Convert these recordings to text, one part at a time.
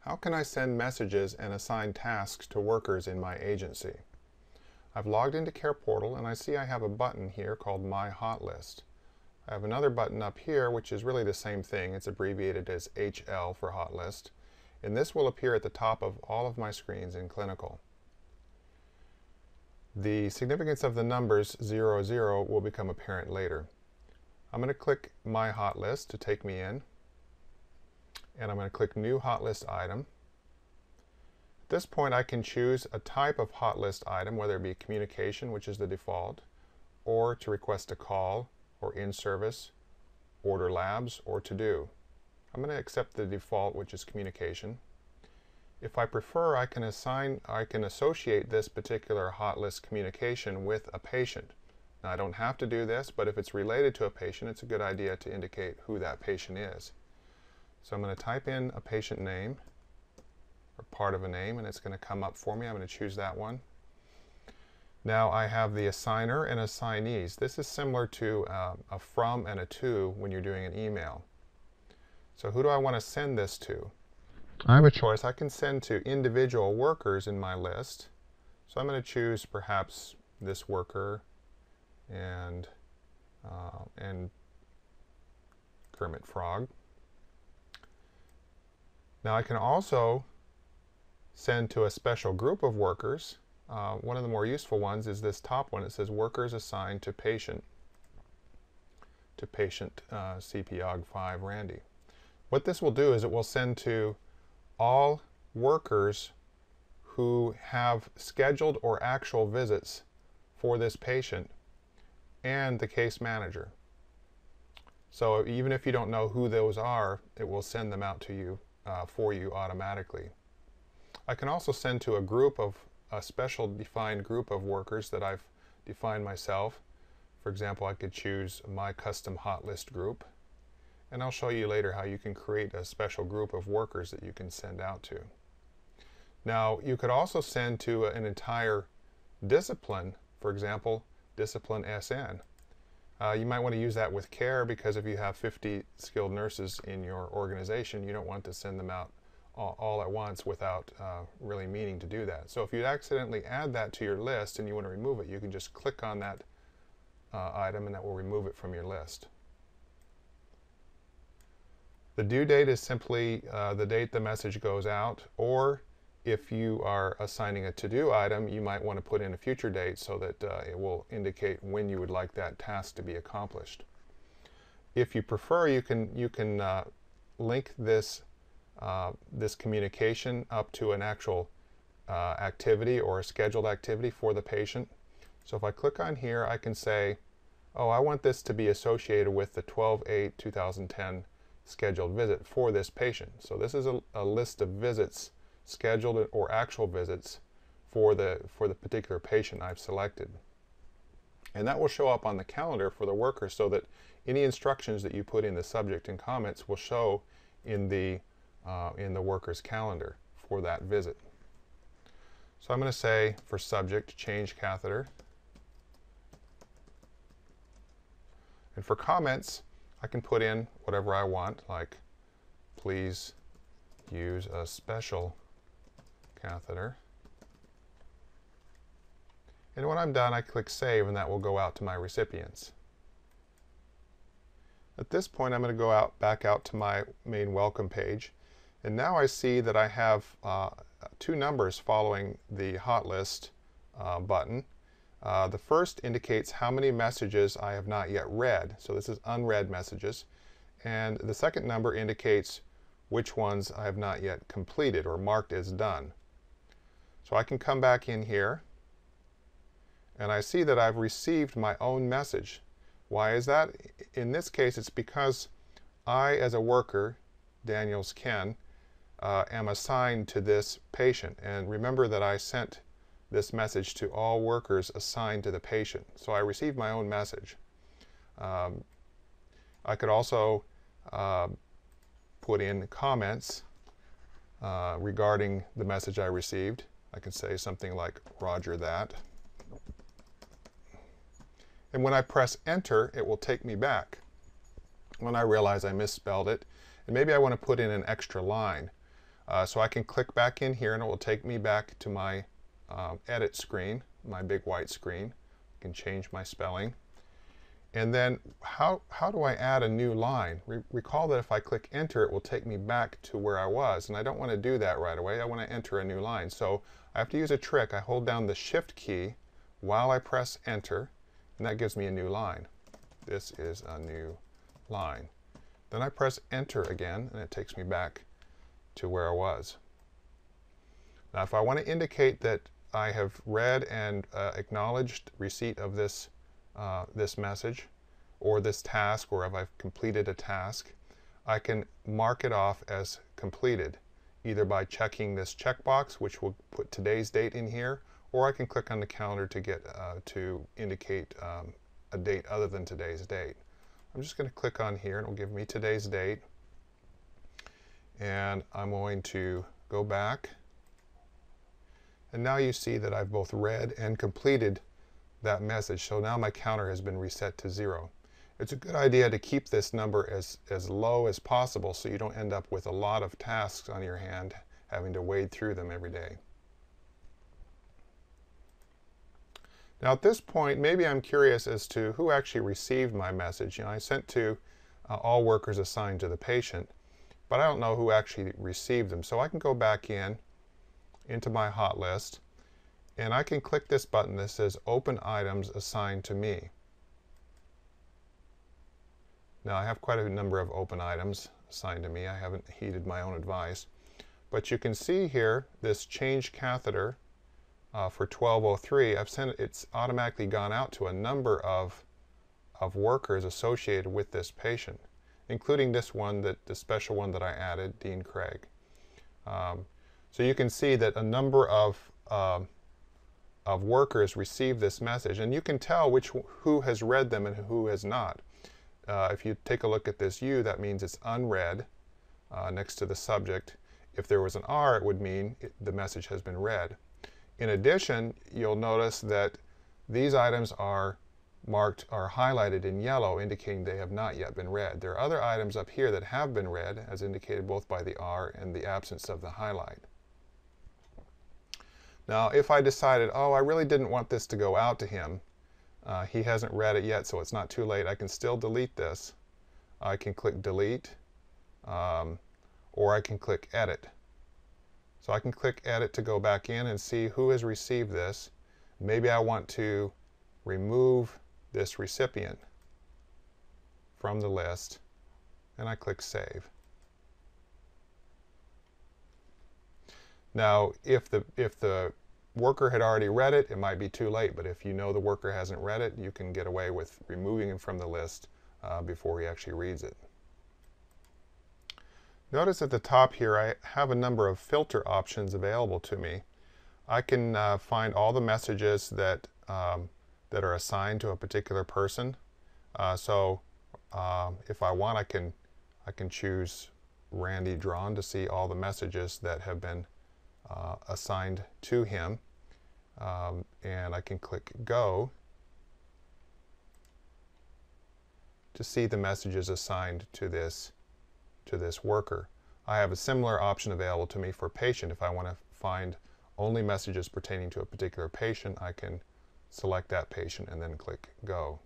How can I send messages and assign tasks to workers in my agency? I've logged into Care Portal and I see I have a button here called My Hot List. I have another button up here which is really the same thing. It's abbreviated as HL for Hot List. And this will appear at the top of all of my screens in Clinical. The significance of the numbers 00 will become apparent later. I'm going to click My Hot List to take me in. And I'm going to click New Hot List Item. At this point I can choose a type of hot list item, whether it be communication, which is the default, or to request a call, or in-service, order labs, or to-do. I'm going to accept the default, which is communication. If I prefer, I can associate this particular hot list communication with a patient. Now I don't have to do this, but if it's related to a patient, it's a good idea to indicate who that patient is. So I'm going to type in a patient name, or part of a name, and it's going to come up for me. I'm going to choose that one. Now I have the assigner and assignees. This is similar to a from and a to when you're doing an email. So who do I want to send this to? I have a choice. I can send to individual workers in my list. So I'm going to choose perhaps this worker and Kermit Frog. Now I can also send to a special group of workers. One of the more useful ones is this top one. It says workers assigned to patient CPOG5 Randy. What this will do is it will send to all workers who have scheduled or actual visits for this patient and the case manager. So even if you don't know who those are, it will send them out to you for you automatically. I can also send to a special defined group of workers that I've defined myself. For example, I could choose my custom hot list group, and I'll show you later how you can create a special group of workers that you can send out to. Now you could also send to an entire discipline, for example, discipline SN. You might want to use that with care, because if you have 50 skilled nurses in your organization, you don't want to send them out all at once without really meaning to do that. So if you accidentally add that to your list and you want to remove it, you can just click on that item and that will remove it from your list. The due date is simply the date the message goes out, or if you are assigning a to-do item, you might want to put in a future date so that it will indicate when you would like that task to be accomplished. If you prefer, you can link this communication up to an actual activity or a scheduled activity for the patient. So if I click on here, I can say, oh, I want this to be associated with the 12/8/2010 scheduled visit for this patient. So this is a list of visits, scheduled or actual visits for the particular patient I've selected. And that will show up on the calendar for the worker, so that any instructions that you put in the subject and comments will show in the worker's calendar for that visit. So I'm going to say for subject, change catheter. And for comments, I can put in whatever I want, like please use a special catheter. And when I'm done, I click Save, and that will go out to my recipients. At this point, I'm going to go back out to my main welcome page. And now I see that I have two numbers following the hot list button. The first indicates how many messages I have not yet read. So this is unread messages. And the second number indicates which ones I have not yet completed or marked as done. So I can come back in here, and I see that I've received my own message. Why is that? In this case, it's because I, as a worker, Daniels Ken, am assigned to this patient. And remember that I sent this message to all workers assigned to the patient. So I received my own message. I could also put in comments regarding the message I received. I could say something like, Roger that. And when I press Enter, it will take me back when I realize I misspelled it. And maybe I want to put in an extra line. So I can click back in here and it will take me back to my edit screen, my big white screen. I can change my spelling. And then how do I add a new line? Recall that if I click enter, it will take me back to where I was, and I don't want to do that right away. I want to enter a new line. So I have to use a trick. I hold down the shift key while I press enter, and that gives me a new line. This is a new line. Then I press enter again, and it takes me back to where I was. Now if I want to indicate that I have read and acknowledged receipt of this this message or this task, or if I've completed a task, I can mark it off as completed, either by checking this checkbox, which will put today's date in here, or I can click on the calendar to get to indicate a date other than today's date. I'm just going to click on here and it will give me today's date, and I'm going to go back, and now you see that I've both read and completed that message. So now my counter has been reset to 0. It's a good idea to keep this number as low as possible so you don't end up with a lot of tasks on your hand having to wade through them every day. Now at this point, maybe I'm curious as to who actually received my message. You know, I sent to all workers assigned to the patient, but I don't know who actually received them. So I can go back into my hot list, and I can click this button that says Open Items Assigned to Me. Now I have quite a number of open items assigned to me. I haven't heeded my own advice. But you can see here this change catheter for 1203. It's automatically gone out to a number of workers associated with this patient, including this one, the special one that I added, Dean Craig. So you can see that a number of workers receive this message, and you can tell who has read them and who has not. If you take a look at this U, that means it's unread next to the subject. If there was an R, it would mean the message has been read. In addition, you'll notice that these items are marked or highlighted in yellow, indicating they have not yet been read. There are other items up here that have been read, as indicated both by the R and the absence of the highlight. Now, if I decided, oh, I really didn't want this to go out to him, he hasn't read it yet, so it's not too late, I can still delete this. I can click delete, or I can click edit. So I can click edit to go back in and see who has received this. Maybe I want to remove this recipient from the list, and I click save. Now, if the worker had already read it, it might be too late, but if you know the worker hasn't read it, you can get away with removing him from the list before he actually reads it. Notice at the top here I have a number of filter options available to me. I can find all the messages that are assigned to a particular person. So if I want, I can choose Randy Drawn to see all the messages that have been assigned to him, and I can click Go to see the messages assigned to this worker. I have a similar option available to me for patient. If I want to find only messages pertaining to a particular patient, I can select that patient and then click Go.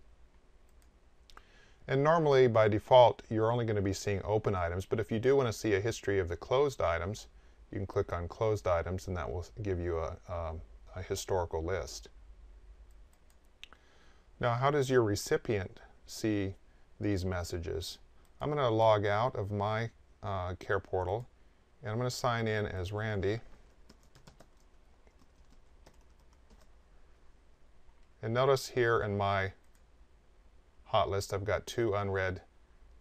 And normally, by default, you're only going to be seeing open items, but if you do want to see a history of the closed items, you can click on Closed Items, and that will give you a historical list. Now, how does your recipient see these messages? I'm going to log out of my care portal, and I'm going to sign in as Randy. And notice here in my hot list, I've got 2 unread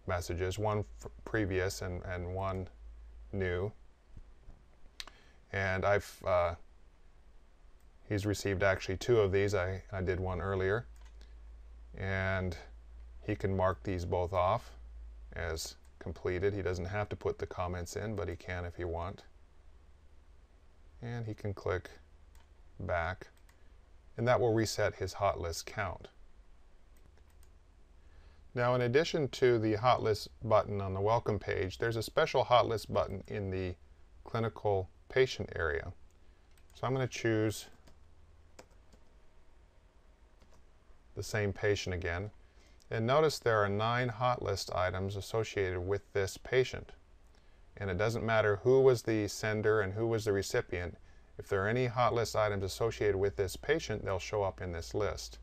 messages, one previous and one new. And he's received actually 2 of these. I did one earlier. And he can mark these both off as completed. He doesn't have to put the comments in, but he can if he wants. And he can click back, and that will reset his hot list count. Now, in addition to the hot list button on the welcome page, there's a special hot list button in the clinical patient area. So I'm going to choose the same patient again. And notice there are 9 hot list items associated with this patient. And it doesn't matter who was the sender and who was the recipient. If there are any hot list items associated with this patient, they'll show up in this list.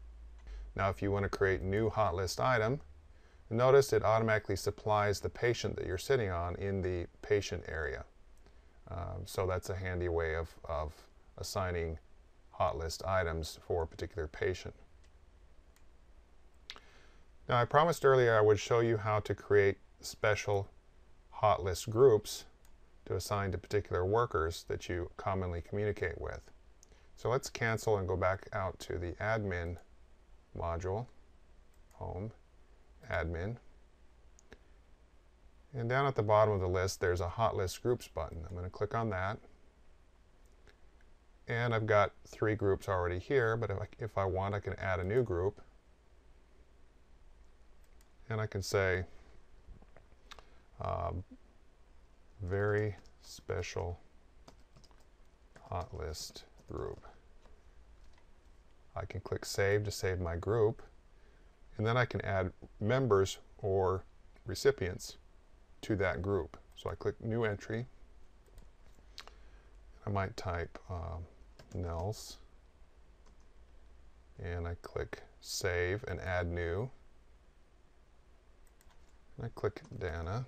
Now if you want to create a new hot list item, notice it automatically supplies the patient that you're sitting on in the patient area. So that's a handy way of assigning hot list items for a particular patient. Now I promised earlier I would show you how to create special hot list groups to assign to particular workers that you commonly communicate with. So let's cancel and go back out to the admin module, home, admin. And down at the bottom of the list there's a hot list groups button. I'm going to click on that. And I've got 3 groups already here, but if I want I can add a new group. And I can say very special hot list group. I can click Save to save my group, and then I can add members or recipients to that group. So I click New Entry. I might type Nels, and I click Save and Add New. And I click Dana,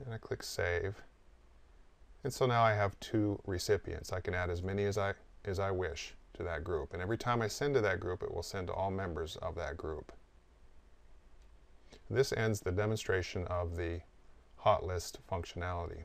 and I click Save. And so now I have 2 recipients. I can add as many as I wish to that group. And every time I send to that group, it will send to all members of that group. This ends the demonstration of the hot list functionality.